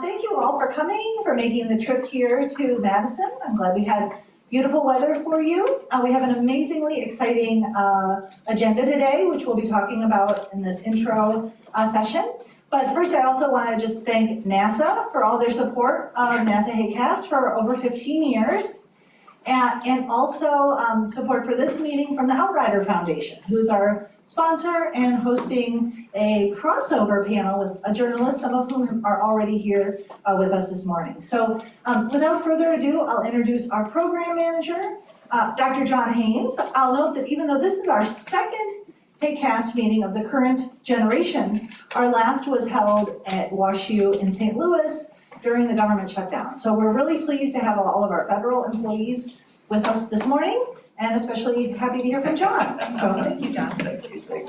Thank you all for coming, for making the trip here to Madison. I'm glad we had beautiful weather for you. We have an amazingly exciting agenda today, which we'll be talking about in this intro session. But first, I also want to just thank NASA for all their support of NASA HAQAST for over 15 years. And also support for this meeting from the Outrider Foundation, who's our sponsor and hosting a crossover panel with a journalist, some of whom are already here with us this morning. So without further ado, I'll introduce our program manager, Dr. John Haynes. I'll note that even though this is our second HAQAST meeting of the current generation, our last was held at WashU in St. Louis during the government shutdown. So we're really pleased to have all of our federal employees with us this morning, and especially happy to hear from John. So thank you, John. Thank you. Thanks.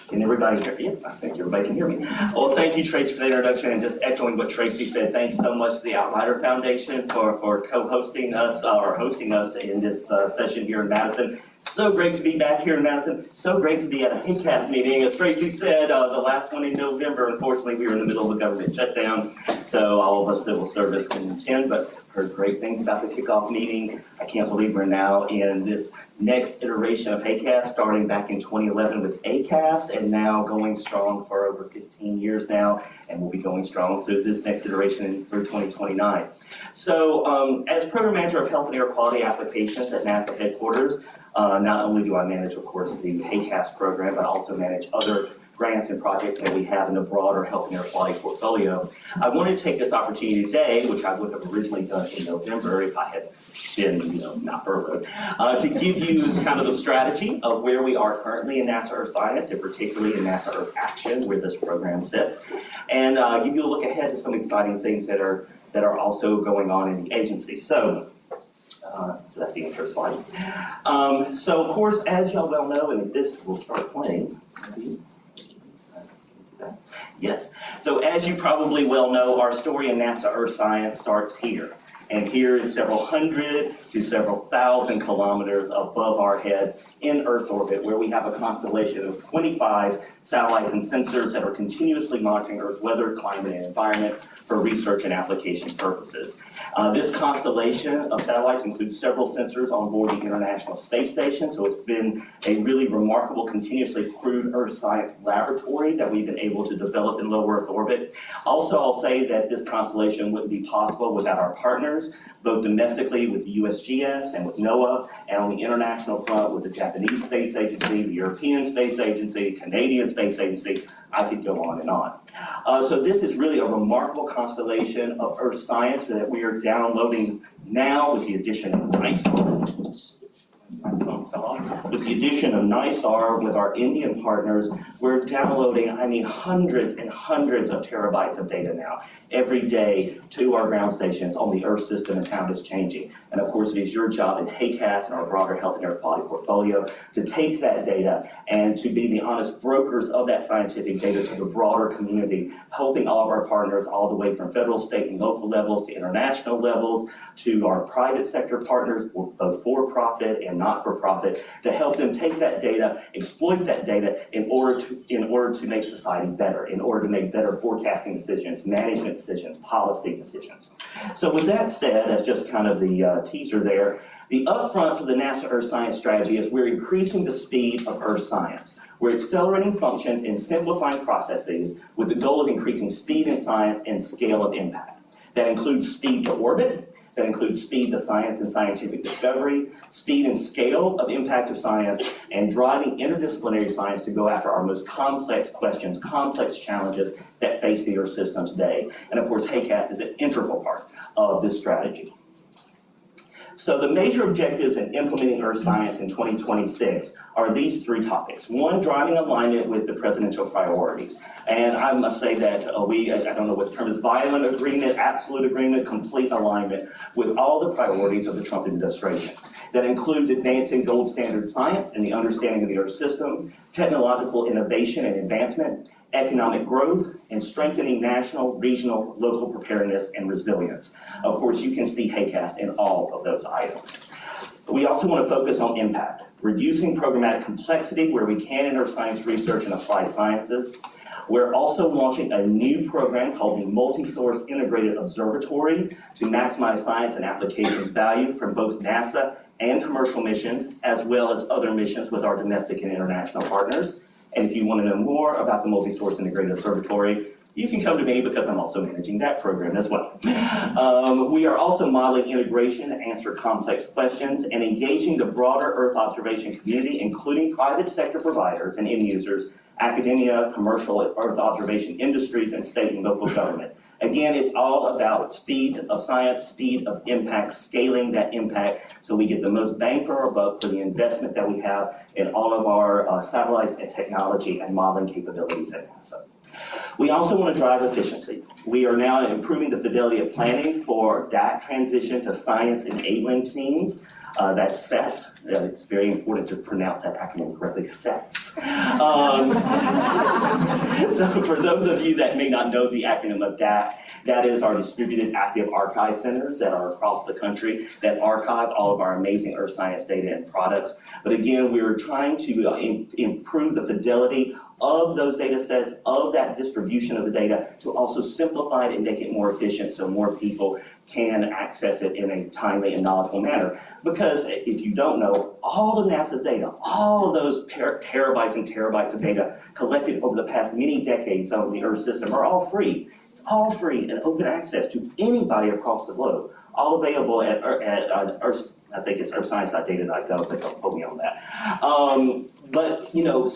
Can everybody hear me? I think everybody can hear me. Well, thank you, Tracey, for the introduction, and just echoing what Tracey said, thanks so much to the Outrider Foundation for co-hosting us, or hosting us in this session here in Madison. So great to be back here in Madison. So great to be at a HAQAST meeting. As Tracey said, the last one in November, unfortunately, we were in the middle of a government shutdown, so all of us civil servants couldn't attend, but heard great things about the kickoff meeting. I can't believe we're now in this next iteration of HAQAST, starting back in 2011 with HAQAST, and now going strong for over 15 years now, and we'll be going strong through this next iteration through 2029. So as Program Manager of Health and Air Quality Applications at NASA headquarters, not only do I manage, of course, the HAQAST program, but also manage other grants and projects that we have in the broader health and air quality portfolio. I wanted to take this opportunity today, which I would have originally done in November if I had been, not furloughed, to give you kind of the strategy of where we are currently in NASA Earth Science, and particularly in NASA Earth Action, where this program sits, and give you a look ahead to some exciting things that are also going on in the agency. So that's the intro slide. So of course, as y'all well know, and this will start playing. Yes. So as you probably well know, our story in NASA Earth Science starts here. And here is several hundred to several thousand kilometers above our heads in Earth's orbit, where we have a constellation of 25 satellites and sensors that are continuously monitoring Earth's weather, climate, and environment for research and application purposes. This constellation of satellites includes several sensors on board the International Space Station, so it's been a really remarkable, continuously crewed Earth science laboratory that we've been able to develop in low Earth orbit. Also, I'll say that this constellation wouldn't be possible without our partners, both domestically with the USGS and with NOAA, and on the international front with the Japanese Space Agency, the European Space Agency, Canadian Space Agency. I could go on and on. So this is really a remarkable constellation of Earth science that we are downloading now with the addition of NISAR. My phone fell off. With the addition of NISAR with our Indian partners, we're downloading, hundreds and hundreds of terabytes of data now every day to our ground stations on the Earth system and how it's changing. And of course, it is your job in HAQAST and our broader health and air quality portfolio to take that data and to be the honest brokers of that scientific data to the broader community, helping all of our partners all the way from federal, state, and local levels to international levels, to our private sector partners, both for-profit and not-for-profit, to help them take that data, exploit that data in order to make society better, in order to make better forecasting decisions, management decisions, policy decisions. So with that said, as just kind of the teaser there, the upfront for the NASA Earth Science strategy is we're increasing the speed of Earth science. We're accelerating functions and simplifying processes with the goal of increasing speed in science and scale of impact. That includes speed to orbit, that includes speed to science and scientific discovery, speed and scale of impact of science, and driving interdisciplinary science to go after our most complex questions, complex challenges that face the Earth system today. And of course, HAQAST is an integral part of this strategy. So the major objectives in implementing Earth Science in 2026 are these three topics. One, driving alignment with the presidential priorities. And I must say that I don't know what the term is, violent agreement, absolute agreement, complete alignment with all the priorities of the Trump administration. That includes advancing gold standard science and the understanding of the Earth system, technological innovation and advancement, economic growth, and strengthening national, regional, local preparedness and resilience. Of course, you can see HAQAST in all of those items. We also want to focus on impact, reducing programmatic complexity where we can in earth science research and applied sciences. We're also launching a new program called the Multi-Source Integrated Observatory to maximize science and applications value from both NASA and commercial missions, as well as other missions with our domestic and international partners. And if you want to know more about the Multi-Source Integrated Observatory, you can come to me because I'm also managing that program as well. We are also modeling integration to answer complex questions and engaging the broader Earth observation community, including private sector providers and end users, academia, commercial Earth observation industries, and state and local government. Again, it's all about speed of science, speed of impact, scaling that impact so we get the most bang for our buck for the investment that we have in all of our satellites and technology and modeling capabilities at NASA. We also want to drive efficiency. We are now improving the fidelity of planning for DAC transition to science enabling teams. That's SETS. It's very important to pronounce that acronym correctly, SETS. So for those of you that may not know the acronym of DAC, that is our distributed active archive centers that are across the country that archive all of our amazing earth science data and products. But again, we're trying to improve the fidelity of those data sets, of that distribution of the data, to also simplify it and make it more efficient so more people can access it in a timely and knowledgeable manner. Because if you don't know, all of NASA's data, all of those terabytes and terabytes of data collected over the past many decades on the Earth system are all free. It's all free and open access to anybody across the globe. All available at Earth, I think it's earthscience.data.gov, but don't quote me on that. But you know,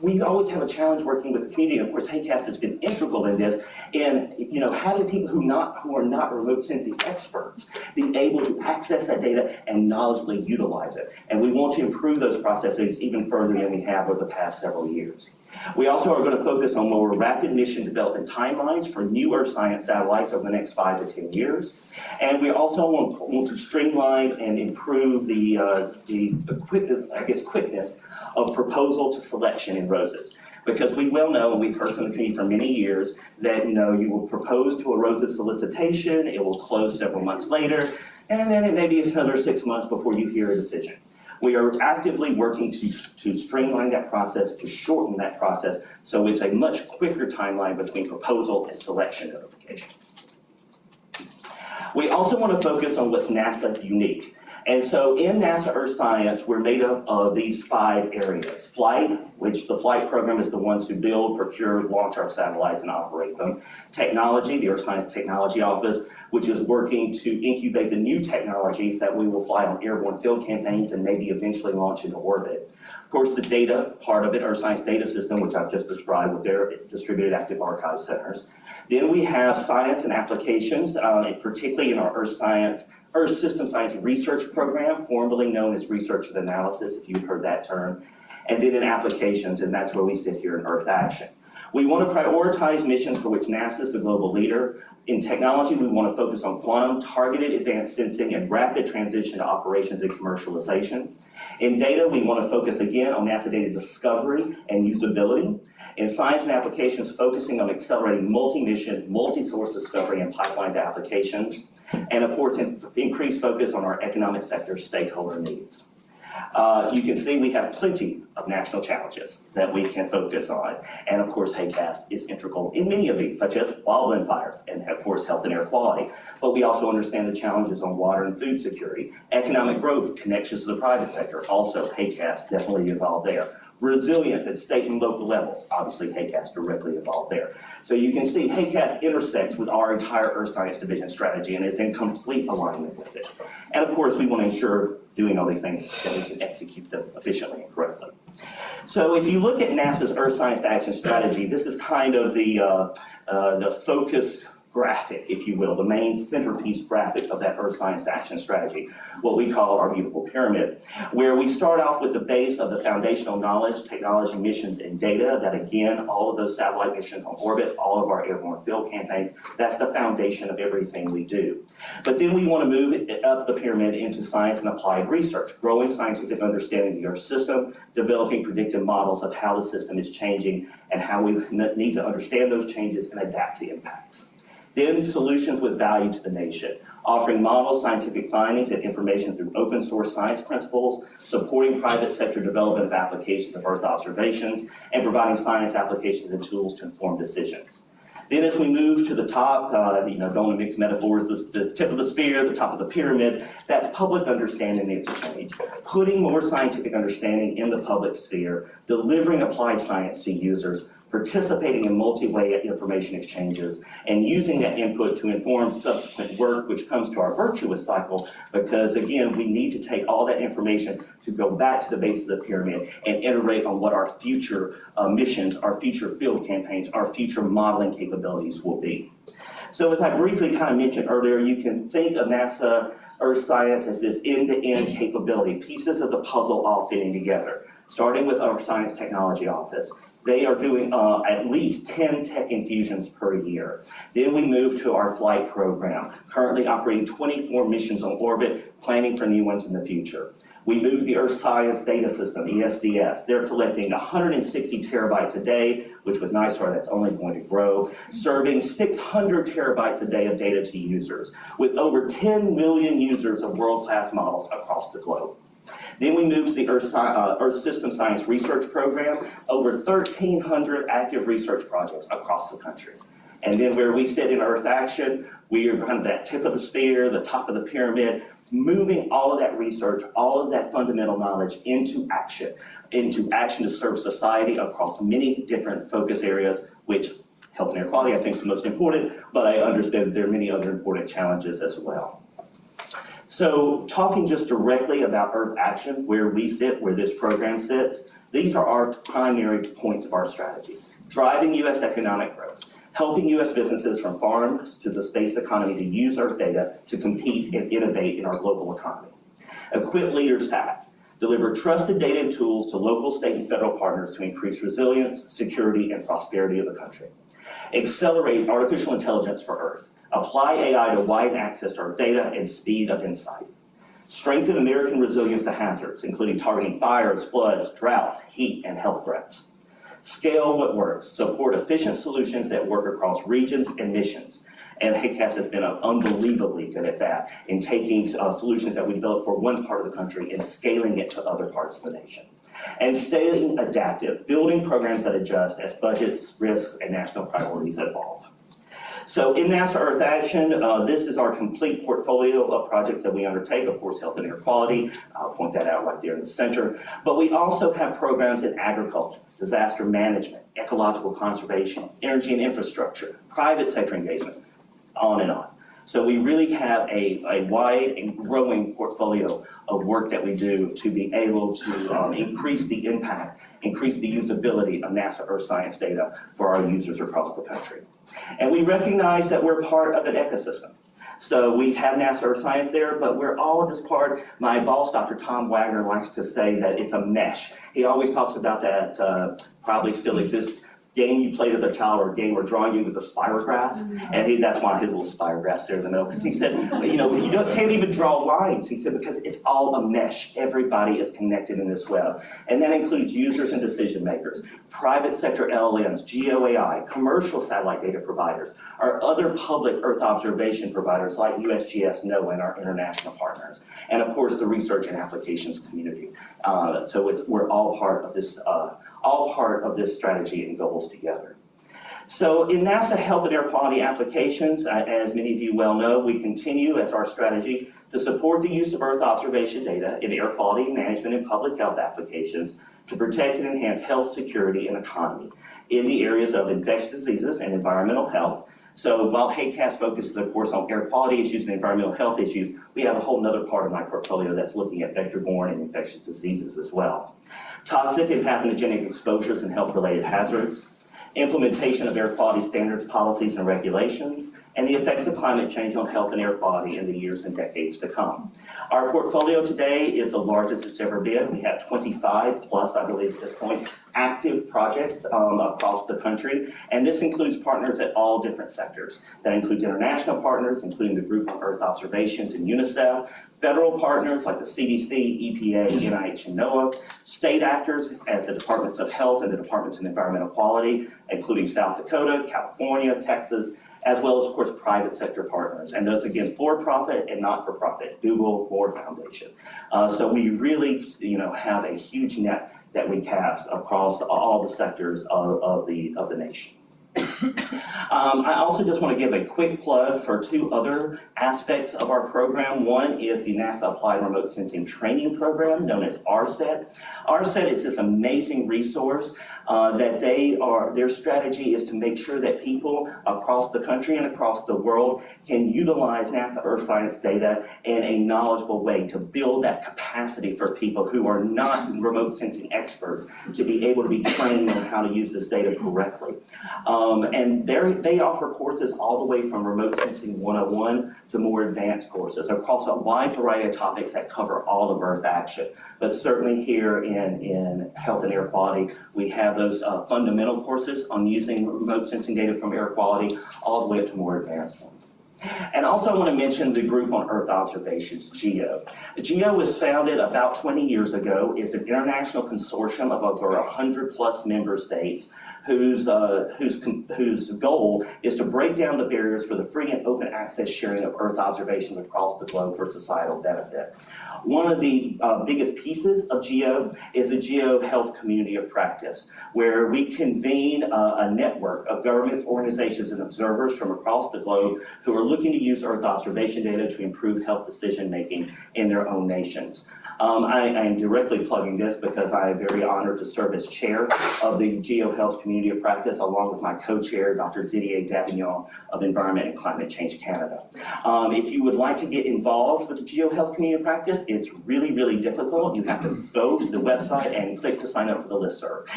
we always have a challenge working with the community, and of course HAQAST has been integral in this, and you know, having people who are not remote sensing experts be able to access that data and knowledgeably utilize it. And we want to improve those processes even further than we have over the past several years. We also are going to focus on more rapid mission development timelines for new Earth science satellites over the next 5 to 10 years. And we also want to streamline and improve the quickness of proposal to selection in ROSAs. Because we well know, and we've heard from the community for many years, that you know, you will propose to a ROSA solicitation, it will close several months later, and then it may be another 6 months before you hear a decision. We are actively working to streamline that process, to shorten that process, so it's a much quicker timeline between proposal and selection notification. We also want to focus on what's NASA unique. And so in NASA Earth Science, we're made up of these 5 areas. Flight, which the flight program is the ones who build, procure, launch our satellites and operate them. Technology, the Earth Science Technology Office, which is working to incubate the new technologies that we will fly on airborne field campaigns and maybe eventually launch into orbit. Of course, the data part of it, Earth Science Data System, which I've just described with their distributed active archive centers. Then we have science and applications, particularly in our Earth System Science Research Program, formerly known as Research and Analysis, if you've heard that term. And then in applications, and that's where we sit here in Earth Action. We want to prioritize missions for which NASA is the global leader. In technology, we want to focus on quantum, targeted advanced sensing, and rapid transition to operations and commercialization. In data, we want to focus again on NASA data discovery and usability. In science and applications, focusing on accelerating multi-mission, multi-source discovery and pipeline to applications. And of course, increased focus on our economic sector stakeholder needs. You can see we have plenty of national challenges that we can focus on. And of course, HAQAST is integral in many of these, such as wildland fires and of course, health and air quality. But we also understand the challenges on water and food security, economic growth, connections to the private sector. Also, HAQAST definitely involved there. Resilience at state and local levels, obviously HAQAST directly involved there. So you can see HAQAST intersects with our entire Earth Science Division strategy and is in complete alignment with it. And of course, we want to ensure doing all these things that we can execute them efficiently and correctly. So if you look at NASA's Earth Science Action Strategy, this is kind of the focus graphic, if you will, the main centerpiece graphic of that Earth Science Action Strategy, what we call our beautiful pyramid, where we start off with the base of the foundational knowledge, technology, missions, and data, that again, all of those satellite missions on orbit, all of our airborne field campaigns, that's the foundation of everything we do. But then we want to move it up the pyramid into science and applied research, growing scientific understanding of the Earth system, developing predictive models of how the system is changing and how we need to understand those changes and adapt to impacts. Then solutions with value to the nation. offering model scientific findings and information through open source science principles, supporting private sector development of applications of Earth observations, and providing science applications and tools to inform decisions. Then as we move to the top, don't want to mix metaphors, the tip of the spear, the top of the pyramid, that's public understanding and exchange. Putting more scientific understanding in the public sphere, delivering applied science to users, participating in multi-way information exchanges, and using that input to inform subsequent work, which comes to our virtuous cycle, because again, we need to take all that information to go back to the base of the pyramid and iterate on what our future missions, our future field campaigns, our future modeling capabilities will be. So as I briefly kind of mentioned earlier, you can think of NASA Earth Science as this end-to-end capability, pieces of the puzzle all fitting together, starting with our Science Technology Office. They are doing at least 10 tech infusions per year. Then we move to our flight program, currently operating 24 missions on orbit, planning for new ones in the future. We move to the Earth Science Data System, ESDS. They're collecting 160 terabytes a day, which with NISAR, that's only going to grow, serving 600 terabytes a day of data to users, with over 10 million users of world-class models across the globe. Then we move to the Earth System Science Research Program, over 1,300 active research projects across the country. And then where we sit in Earth Action, we are kind of that tip of the spear, the top of the pyramid, moving all of that research, all of that fundamental knowledge into action to serve society across many different focus areas, which health and air quality I think is the most important, but I understand that there are many other important challenges as well. So talking just directly about Earth Action, where we sit, where this program sits, these are our primary points of our strategy. Driving U.S. economic growth, helping U.S. businesses from farms to the space economy to use Earth data to compete and innovate in our global economy. Equip leaders to act, deliver trusted data and tools to local, state, and federal partners to increase resilience, security, and prosperity of the country. Accelerate artificial intelligence for Earth. Apply AI to widen access to our data and speed of insight. Strengthen American resilience to hazards, including targeting fires, floods, droughts, heat, and health threats. Scale what works. Support efficient solutions that work across regions and missions. And HAQAST has been unbelievably good at that, in taking solutions that we develop for one part of the country and scaling it to other parts of the nation. And staying adaptive, building programs that adjust as budgets, risks, and national priorities evolve. So in NASA Earth Action, this is our complete portfolio of projects that we undertake, of course, health and air quality, I'll point that out right there in the center. But we also have programs in agriculture, disaster management, ecological conservation, energy and infrastructure, private sector engagement, on and on. So we really have a wide and growing portfolio of work that we do to be able to increase the impact, increase the usability of NASA Earth Science data for our users across the country. And we recognize that we're part of an ecosystem. So we have NASA Earth Science there, but we're all just part. My boss, Dr. Tom Wagner, likes to say that it's a mesh. He always talks about that, probably still exists, game you played as a child, or a game or drawing you with a spirograph, and that's why his little spirograph's there in the middle, because he said, can't even draw lines, he said, because it's all a mesh. Everybody is connected in this web, and that includes users and decision makers, private sector LLMs, GeoAI, commercial satellite data providers, our other public Earth observation providers like USGS, NOAA, and our international partners, and of course the research and applications community. So we're all part of this strategy and goals together. So in NASA Health and Air Quality Applications, as many of you well know, we continue as our strategy to support the use of Earth observation data in air quality management and public health applications to protect and enhance health, security, and economy in the areas of infectious diseases and environmental health. So while HAQAST focuses, of course, on air quality issues and environmental health issues, we have a whole other part of my portfolio that's looking at vector-borne and infectious diseases as well. Toxic and pathogenic exposures and health-related hazards, implementation of air quality standards, policies, and regulations, and the effects of climate change on health and air quality in the years and decades to come. Our portfolio today is the largest it's ever been. We have 25 plus, I believe at this point, active projects across the country, and this includes partners at all different sectors. That includes international partners, including the Group on Earth Observations and UNICEF, federal partners like the CDC, EPA, NIH, and NOAA, state actors at the Departments of Health and the Departments of Environmental Quality, including South Dakota, California, Texas, as well as, of course, private sector partners. And those, again, for-profit and not-for-profit, Google or Foundation. So we really, have a huge net that we cast across all the sectors of the nation. I also just want to give a quick plug for two other aspects of our program. One is the NASA Applied Remote Sensing Training Program, known as RSET. RSET is this amazing resource that their strategy is to make sure that people across the country and across the world can utilize NASA Earth science data in a knowledgeable way to build that capacity for people who are not remote sensing experts to be able to be trained on how to use this data correctly. And they offer courses all the way from Remote Sensing 101 to more advanced courses across a wide variety of topics that cover all of Earth action. But certainly here in health and air quality, we have those fundamental courses on using remote sensing data from air quality all the way up to more advanced ones. And also I want to mention the group on Earth observations, GEO. GEO was founded about 20 years ago. It's an international consortium of over 100+ member states whose goal is to break down the barriers for the free and open access sharing of Earth observations across the globe for societal benefit. One of the biggest pieces of GEO is the GEO Health Community of Practice, where we convene a network of governments, organizations, and observers from across the globe who are looking to use Earth observation data to improve health decision-making in their own nations. I am directly plugging this because I am very honored to serve as chair of the GEO Health Community of Practice, along with my co-chair, Dr. Didier Davignon of Environment and Climate Change Canada. If you would like to get involved with the GEO Health Community of Practice, it's really, really difficult. You have to go to the website and click to sign up for the listserv.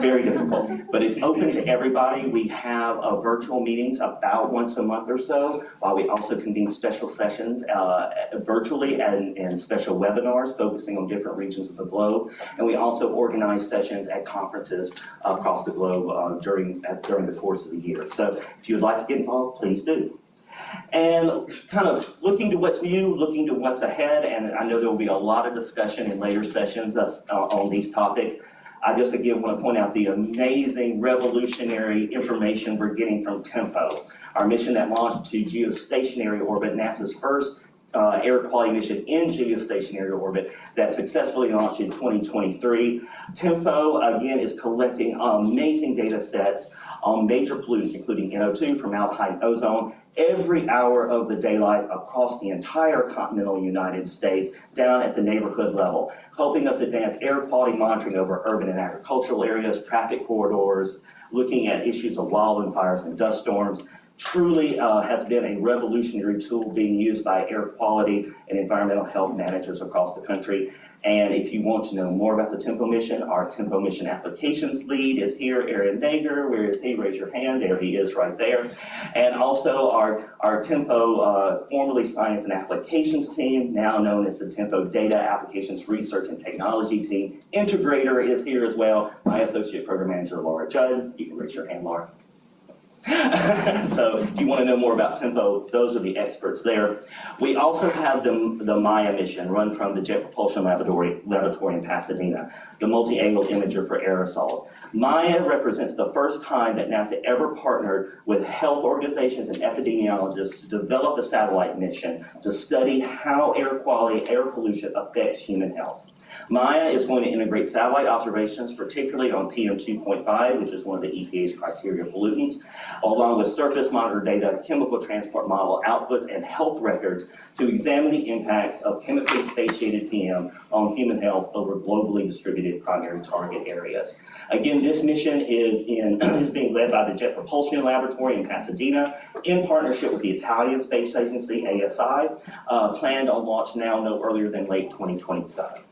Very difficult, but it's open to everybody. We have virtual meetings about once a month or so, while we also convene special sessions virtually and special webinars focusing on different regions of the globe. And we also organize sessions at conferences across the globe during the course of the year. So if you would like to get involved, please do. And kind of looking to what's new, looking to what's ahead, and I know there will be a lot of discussion in later sessions on these topics. I just again want to point out the amazing revolutionary information we're getting from TEMPO, our mission that launched to geostationary orbit, NASA's first air quality mission in geostationary orbit that successfully launched in 2023. TEMPO, again, is collecting amazing data sets on major pollutants, including NO2, formaldehyde, and ozone, every hour of the daylight across the entire continental United States, down at the neighborhood level, helping us advance air quality monitoring over urban and agricultural areas, traffic corridors, looking at issues of wildfires and dust storms. Truly has been a revolutionary tool being used by air quality and environmental health managers across the country. And if you want to know more about the TEMPO mission, our TEMPO mission applications lead is here, Aaron Nager. Where is he? Raise your hand. There he is right there. And also our TEMPO, formerly Science and Applications team, now known as the TEMPO Data Applications Research and Technology team. Integrator is here as well. My Associate Program Manager, Laura Judd. You can raise your hand, Laura. So if you want to know more about TEMPO, those are the experts there. We also have the MAIA mission, run from the Jet Propulsion Laboratory in Pasadena, the multi-angle imager for aerosols. MAIA represents the first time that NASA ever partnered with health organizations and epidemiologists to develop a satellite mission to study how air quality, air pollution affects human health. MAIA is going to integrate satellite observations, particularly on PM2.5, which is one of the EPA's criteria pollutants, along with surface monitor data, chemical transport model outputs, and health records to examine the impacts of chemically spatiated PM on human health over globally distributed primary target areas. Again, this mission is being led by the Jet Propulsion Laboratory in Pasadena in partnership with the Italian Space Agency, ASI, planned on launch now no earlier than late 2027.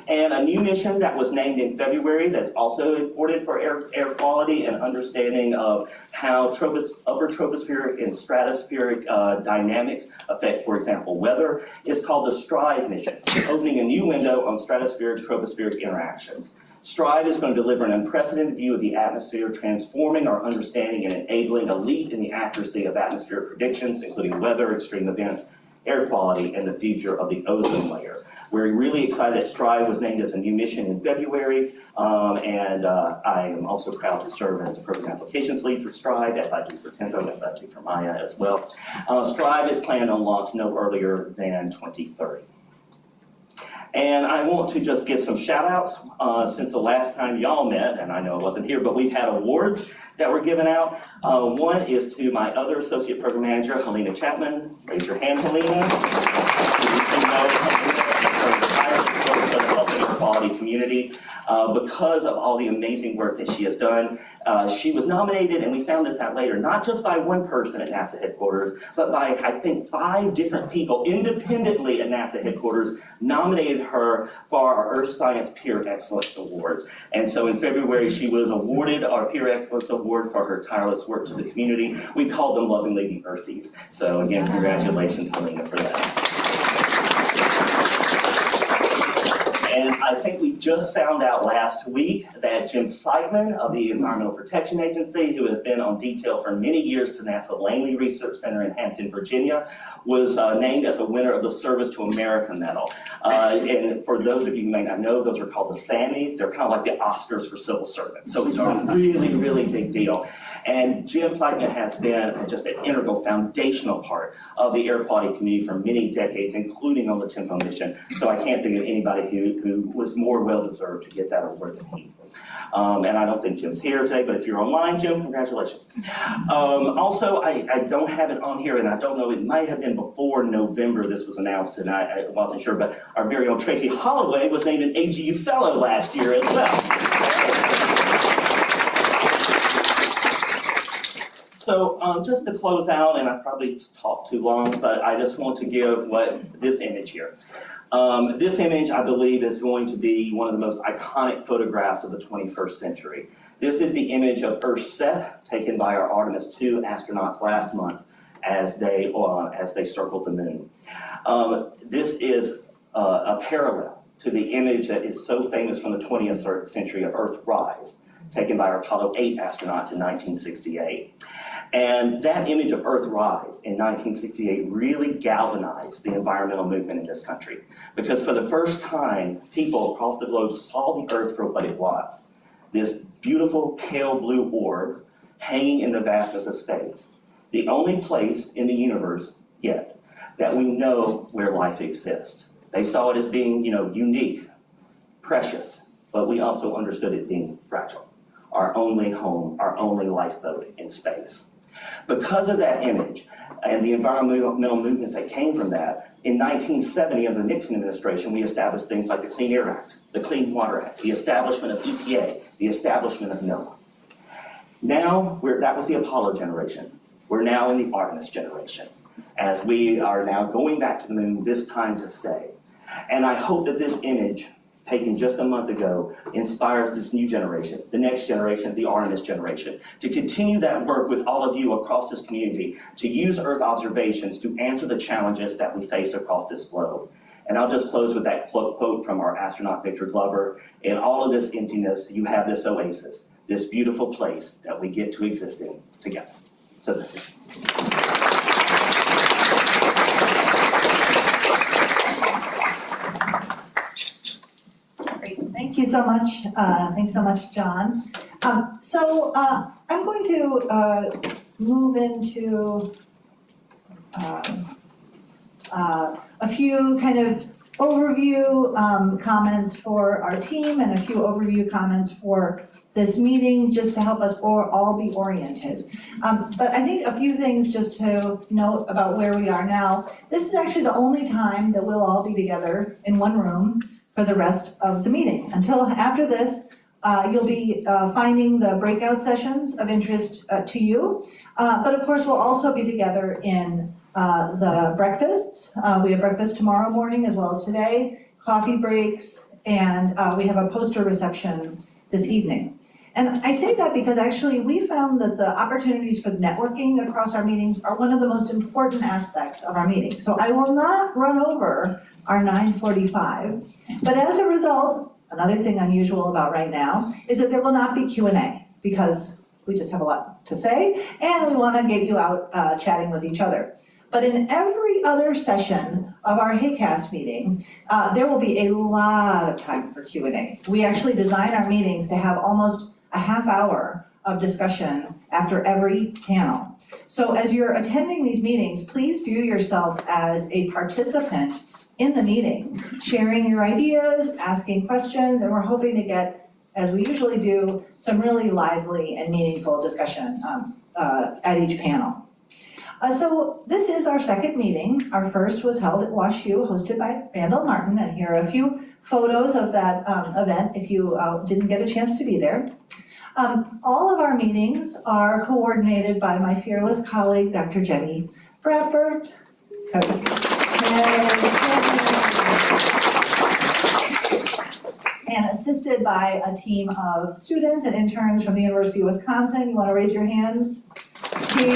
And a new mission that was named in February that's also important for air quality and understanding of how upper tropospheric and stratospheric dynamics affect, for example, weather, is called the STRIVE mission, opening a new window on stratospheric-tropospheric interactions. STRIVE is going to deliver an unprecedented view of the atmosphere, transforming our understanding and enabling a leap in the accuracy of atmospheric predictions, including weather, extreme events, air quality, and the future of the ozone layer. We're really excited that Strive was named as a new mission in February, and I am also proud to serve as the program applications lead for Strive, as I do for Tempo, as I do for Maya as well. Strive is planned on launch no earlier than 2030. And I want to just give some shout outs since the last time y'all met, and I know I wasn't here, but we've had awards that were given out. One is to my other associate program manager, Helena Chapman. Raise your hand, Helena. Quality community. Because of all the amazing work that she has done, she was nominated, and we found this out later, not just by one person at NASA headquarters, but by, I think, 5 different people independently at NASA headquarters nominated her for our Earth Science Peer Excellence Awards. And so in February, she was awarded our Peer Excellence Award for her tireless work to the community. We call them lovingly the Earthies. So again, congratulations, Helena, for that. And I think we just found out last week that Jim Seidman of the Environmental Protection Agency, who has been on detail for many years to NASA Langley Research Center in Hampton, Virginia, was named as a winner of the Service to America Medal. And for those of you who may not know, those are called the Sammys. They're kind of like the Oscars for civil servants. So it's a really, really big deal. And Jim Seidman has been just an integral, foundational part of the air quality community for many decades, including on the Tempo mission. So I can't think of anybody who was more well-deserved to get that award than he. And I don't think Jim's here today, but if you're online, Jim, congratulations. Also, I don't have it on here, and I don't know, it might have been before November this was announced, and I wasn't sure, but our very own Tracey Holloway was named an AGU Fellow last year as well. So just to close out, and I probably talked too long, but I just want to give this image here. This image, I believe, is going to be one of the most iconic photographs of the 21st century. This is the image of Earthset taken by our Artemis II astronauts last month as they circled the moon. This is a parallel to the image that is so famous from the 20th century of Earthrise, taken by our Apollo 8 astronauts in 1968. And that image of Earthrise in 1968 really galvanized the environmental movement in this country. Because for the first time, people across the globe saw the Earth for what it was. This beautiful pale blue orb hanging in the vastness of space. The only place in the universe yet that we know where life exists. They saw it as being, unique, precious, but we also understood it being fragile. Our only home, our only lifeboat in space. Because of that image and the environmental movements that came from that, in 1970 under the Nixon administration, we established things like the Clean Air Act, the Clean Water Act, the establishment of EPA, the establishment of NOAA. Now, that was the Apollo generation. We're now in the Artemis generation, as we are now going back to the moon, this time to stay. And I hope that this image, taken just a month ago, inspires this new generation, the next generation, the Artemis generation, to continue that work with all of you across this community, to use Earth observations to answer the challenges that we face across this globe. And I'll just close with that quote from our astronaut Victor Glover. In all of this emptiness, you have this oasis, this beautiful place that we get to exist in together. So thank you. Thank you so much. Thanks so much, John. I'm going to move into a few kind of overview comments for our team and a few overview comments for this meeting, just to help us all be oriented. But I think a few things just to note about where we are now. This is actually the only time that we'll all be together in one room for the rest of the meeting. Until after this, you'll be finding the breakout sessions of interest to you. But of course, we'll also be together in the breakfasts. We have breakfast tomorrow morning as well as today, coffee breaks, and we have a poster reception this evening. And I say that because actually we found that the opportunities for networking across our meetings are one of the most important aspects of our meeting. So I will not run over our 9:45, but as a result, another thing unusual about right now is that there will not be Q&A because we just have a lot to say and we want to get you out chatting with each other. But in every other session of our HAQAST meeting, there will be a lot of time for Q&A. We actually design our meetings to have almost a half hour of discussion after every panel. So as you're attending these meetings, please view yourself as a participant in the meeting, sharing your ideas, asking questions, and we're hoping to get, as we usually do, some really lively and meaningful discussion at each panel. So this is our second meeting. Our first was held at WashU, hosted by Randall Martin, and here are a few photos of that event if you didn't get a chance to be there. All of our meetings are coordinated by my fearless colleague, Dr. Jenny Bradford. And assisted by a team of students and interns from the University of Wisconsin. You want to raise your hands? And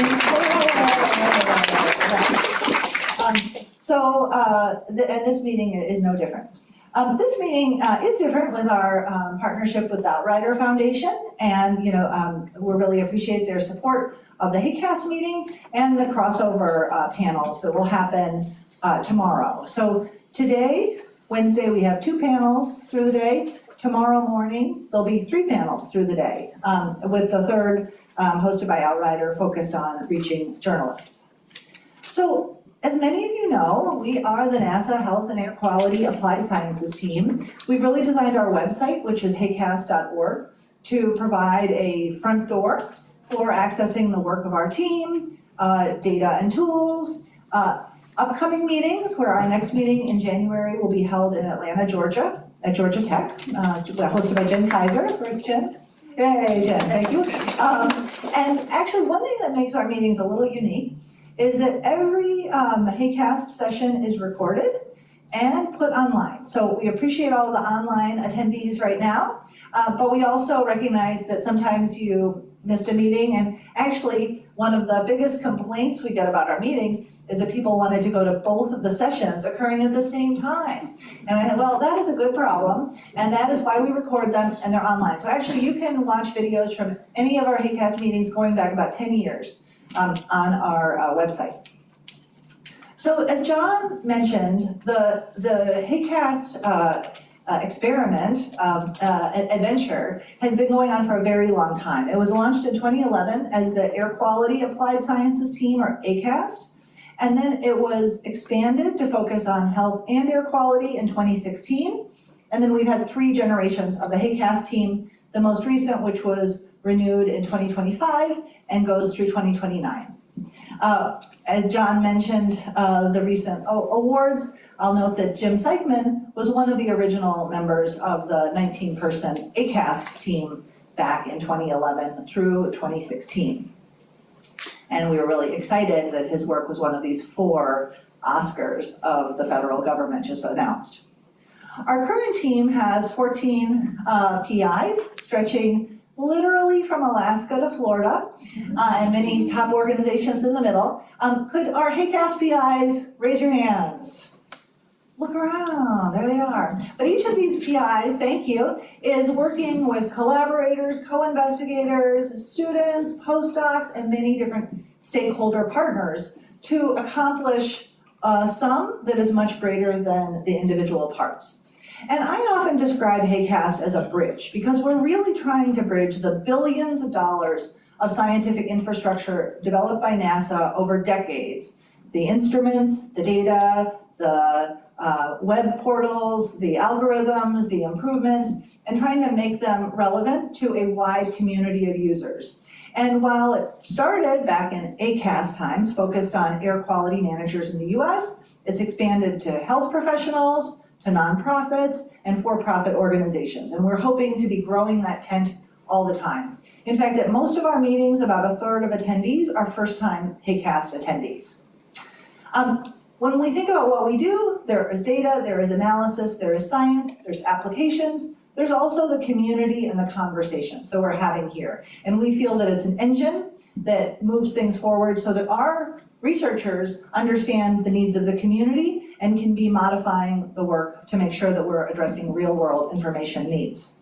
this meeting is no different. This meeting is different with our partnership with the Outrider Foundation, and we really appreciate their support of the HAQAST meeting and the crossover panels that will happen tomorrow. So today, Wednesday, we have 2 panels through the day. Tomorrow morning, there'll be 3 panels through the day, with the third hosted by Outrider, focused on reaching journalists. So, as many of you know, we are the NASA Health and Air Quality Applied Sciences team. We've really designed our website, which is haqast.org, to provide a front door for accessing the work of our team, data and tools, upcoming meetings, where our next meeting in January will be held in Atlanta, Georgia, at Georgia Tech, hosted by Jen Kaiser. Where's Jen? Yay, Jen, thank you. And actually, one thing that makes our meetings a little unique is that every HAQAST session is recorded and put online. So we appreciate all the online attendees right now, but we also recognize that sometimes you missed a meeting, and actually one of the biggest complaints we get about our meetings is that people wanted to go to both of the sessions occurring at the same time. And I thought, well, that is a good problem, and that is why we record them and they're online. So actually you can watch videos from any of our HAQAST meetings going back about 10 years on our website. So as John mentioned, the HAQAST experiment, adventure, has been going on for a very long time. It was launched in 2011 as the Air Quality Applied Sciences team, or HAQAST, and then it was expanded to focus on health and air quality in 2016. And then we've had 3 generations of the HAQAST team, the most recent, which was renewed in 2025 and goes through 2029. As John mentioned, the recent awards, I'll note that Jim Seichman was one of the original members of the 19-person HAQAST team back in 2011 through 2016. And we were really excited that his work was one of these 4 Oscars of the federal government just announced. Our current team has 14 PIs, stretching literally from Alaska to Florida, and many top organizations in the middle. Could our HAQAST PIs raise your hands? Look around, there they are. But each of these PIs, thank you, is working with collaborators, co-investigators, students, postdocs, and many different stakeholder partners to accomplish a sum that is much greater than the individual parts. And I often describe HAQAST as a bridge, because we're really trying to bridge the billions of dollars of scientific infrastructure developed by NASA over decades. The instruments, the data, the web portals, the algorithms, the improvements, and trying to make them relevant to a wide community of users. And while it started back in HAQAST times, focused on air quality managers in the US, it's expanded to health professionals, to nonprofits, and for-profit organizations. And we're hoping to be growing that tent all the time. In fact, at most of our meetings, about 1/3 of attendees are first-time HAQAST attendees. When we think about what we do, there is data, there is analysis, there is science, there's applications, there's also the community and the conversations that we're having here. And we feel that it's an engine that moves things forward so that our researchers understand the needs of the community and can be modifying the work to make sure that we're addressing real-world information needs.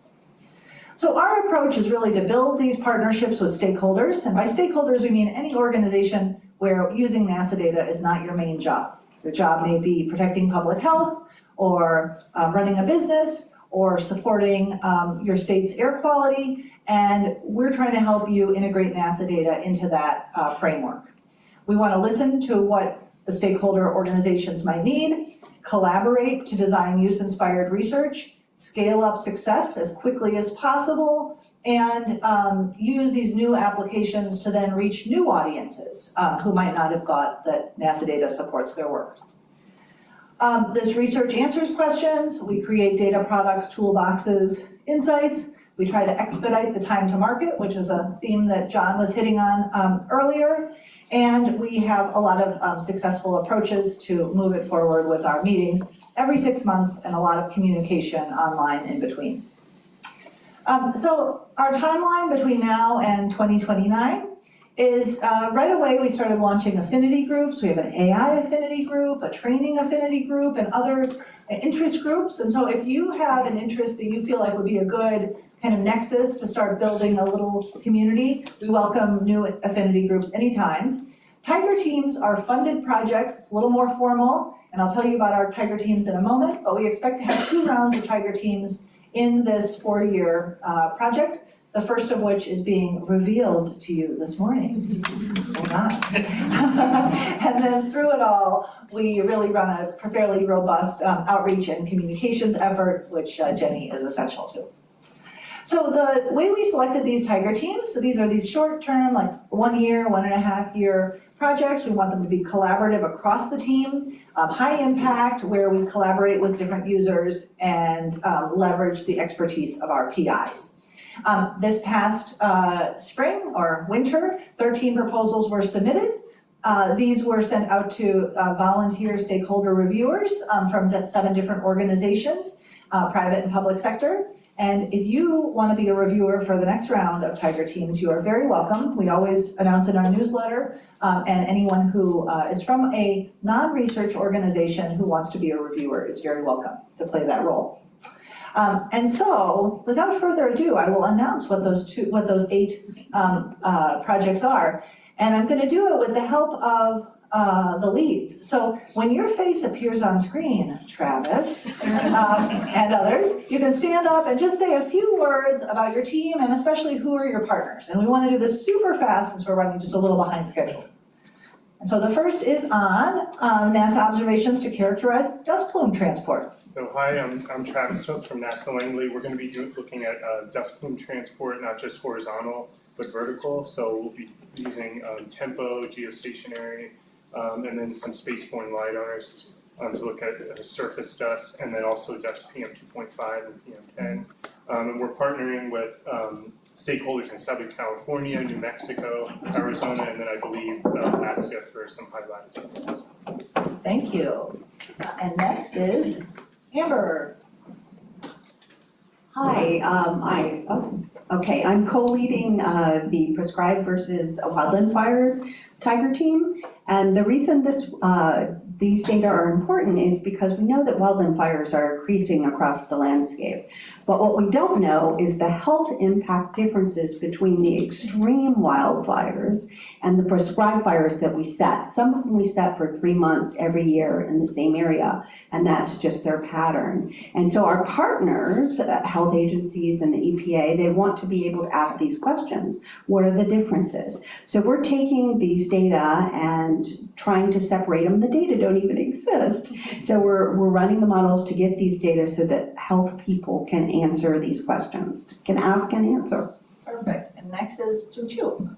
So our approach is really to build these partnerships with stakeholders, and by stakeholders we mean any organization where using NASA data is not your main job. Your job may be protecting public health, or running a business, or supporting your state's air quality, and we're trying to help you integrate NASA data into that framework. We want to listen to what the stakeholder organizations might need, collaborate to design use-inspired research, scale up success as quickly as possible, and use these new applications to then reach new audiences who might not have thought that NASA data supports their work. This research answers questions. We create data products, toolboxes, insights. We try to expedite the time to market, which is a theme that John was hitting on earlier. And we have a lot of successful approaches to move it forward with our meetings every 6 months and a lot of communication online in between. So our timeline between now and 2029 is right away we started launching affinity groups. We have an AI affinity group, a training affinity group, and other interest groups. And so if you have an interest that you feel like would be a good kind of nexus to start building a little community, we welcome new affinity groups anytime. Tiger teams are funded projects. It's a little more formal, and I'll tell you about our Tiger teams in a moment, but we expect to have 2 rounds of Tiger teams in this 4-year project. The first of which is being revealed to you this morning. Hold on. And then through it all, we really run a fairly robust outreach and communications effort, which Jenny is essential to. So the way we selected these Tiger teams, so these are these short-term, like 1 year, 1.5 year projects. We want them to be collaborative across the team, high impact, where we collaborate with different users and leverage the expertise of our PIs. This past spring or winter, 13 proposals were submitted. These were sent out to volunteer stakeholder reviewers from 7 different organizations, private and public sector. And if you want to be a reviewer for the next round of Tiger teams, you are very welcome. We always announce in our newsletter, and anyone who is from a non-research organization who wants to be a reviewer is very welcome to play that role. And so, without further ado, I will announce what those 8 projects are. And I'm going to do it with the help of the leads. So when your face appears on screen, Travis, and others, you can stand up and just say a few words about your team and especially who are your partners. And we want to do this super fast since we're running just a little behind schedule. And so the first is on NASA observations to characterize dust plume transport. So hi, I'm Travis from NASA Langley. We're going to be looking at dust plume transport, not just horizontal, but vertical. So we'll be using tempo, geostationary, and then some spaceborne LiDARs to look at surface dust, and then also dust PM 2.5 and PM 10. And we're partnering with stakeholders in Southern California, New Mexico, Arizona, and then I believe Alaska for some high latitude. Thank you. And next is Amber. Hi, I'm co-leading the prescribed versus wildland fires Tiger team, and the reason these data are important is because we know that wildland fires are increasing across the landscape. But what we don't know is the health impact differences between the extreme wildfires and the prescribed fires that we set. Some of them we set for 3 months every year in the same area, and that's just their pattern. And so our partners, health agencies and the EPA, they want to be able to ask these questions. What are the differences? So we're taking these data and trying to separate them. The data don't even exist. So we're running the models to get these data so that health people can answer these questions, can ask and answer. Perfect. And next is Chu.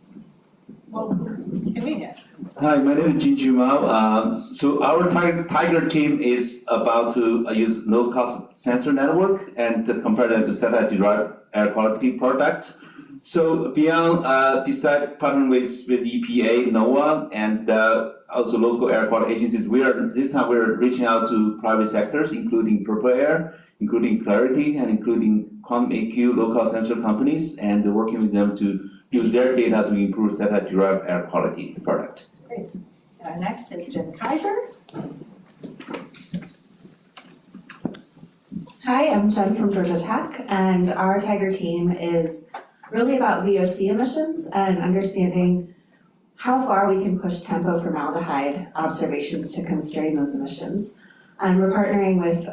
Well, convenient. Hi, my name is Jinju Mao. So our Tiger team is about to use low-cost sensor network and to compare that to satellite-derived air quality product. So besides partnering with EPA, NOAA, and also local air quality agencies, this time we're reaching out to private sectors, including Purple Air, including Clarity, and including Quantum AQ local sensor companies, and working with them to use their data to improve satellite-derived air quality product. Great. And our next is Jen Kaiser. Hi, I'm Jen from Georgia Tech, and our Tiger team is really about VOC emissions and understanding how far we can push tempo formaldehyde observations to constrain those emissions. And we're partnering with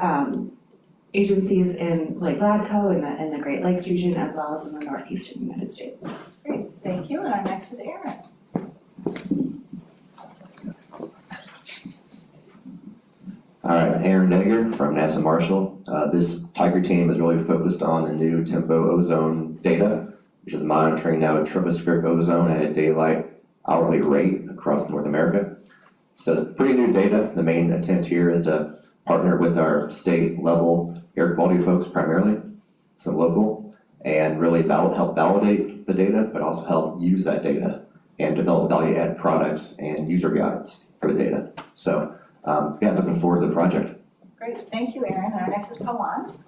agencies in like LADCO in the Great Lakes region as well as in the northeastern United States. Great, thank you. And our next is Aaron. All right, Aaron Degger from NASA Marshall. This Tiger team is really focused on the new tempo ozone data, which is monitoring now tropospheric ozone at a daylight hourly rate across North America. So it's pretty new data. The main intent here is to partner with our state level air quality folks primarily, some local, and really help validate the data, but also help use that data and develop value add products and user guides for the data. So yeah, looking forward to the project. Great, thank you, Aaron. And our next is Pawan.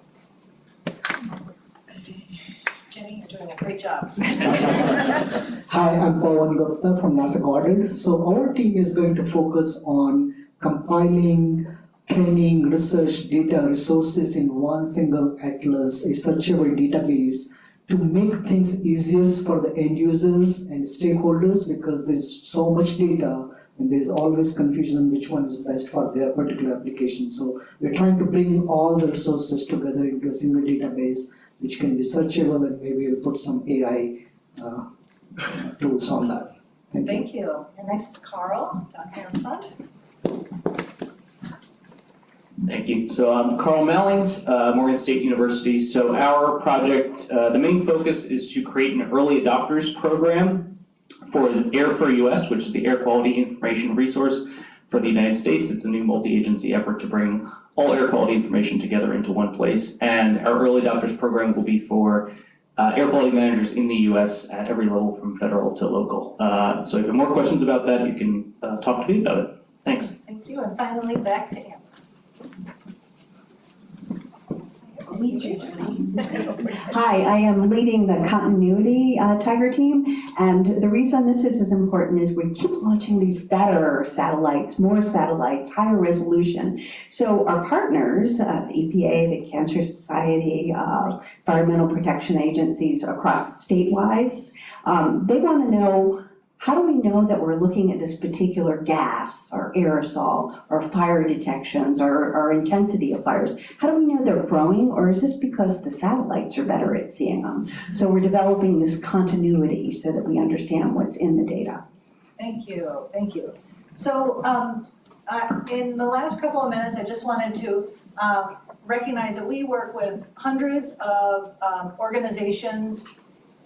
Jenny, you're doing a great job. Hi, I'm Pawan Gupta from NASA Goddard. So our team is going to focus on compiling, training, research data resources in one single atlas, a searchable database, to make things easier for the end users and stakeholders, because there's so much data and there's always confusion on which one is best for their particular application. So we're trying to bring all the resources together into a single database which can be searchable, and maybe we'll put some AI tools on that. Thank you. Thank you. And next is Carl, down here in front. Thank you. So I'm Carl Mallings, Morgan State University. So our project, the main focus is to create an early adopters program for Air for US, which is the air quality information resource for the United States. It's a new multi-agency effort to bring all air quality information together into one place. And our early adopters program will be for air quality managers in the US at every level from federal to local. So if you have more questions about that, you can talk to me about it. Thanks. Thank you. And finally, back to Amber. Hi, I am leading the continuity Tiger team, and the reason this is important is we keep launching these better satellites, more satellites, higher resolution. So our partners, the EPA, the Cancer Society, environmental protection agencies across statewide, they want to know, how do we know that we're looking at this particular gas or aerosol or fire detections or intensity of fires? How do we know they're growing, or is this because the satellites are better at seeing them? So we're developing this continuity so that we understand what's in the data. Thank you, thank you. So in the last couple of minutes, I just wanted to recognize that we work with hundreds of organizations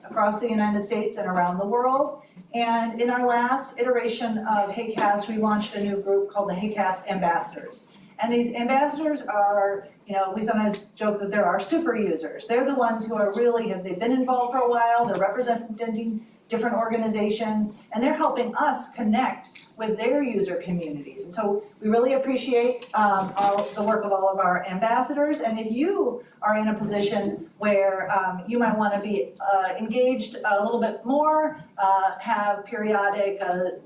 across the United States and around the world. And in our last iteration of HAQAST, we launched a new group called the HAQAST Ambassadors. And these ambassadors are, we sometimes joke that they're our super users. They're the ones who are really, they've been involved for a while, they're representing different organizations, and they're helping us connect with their user communities. And so we really appreciate the work of all of our ambassadors. And if you are in a position where you might want to be engaged a little bit more, have periodic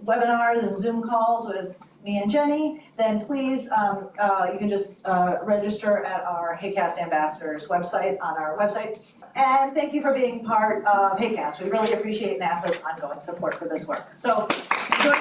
webinars and Zoom calls with me and Jenny, then please, you can just register at our HAQAST Ambassadors website, on our website. And thank you for being part of HAQAST. We really appreciate NASA's ongoing support for this work. So, enjoy.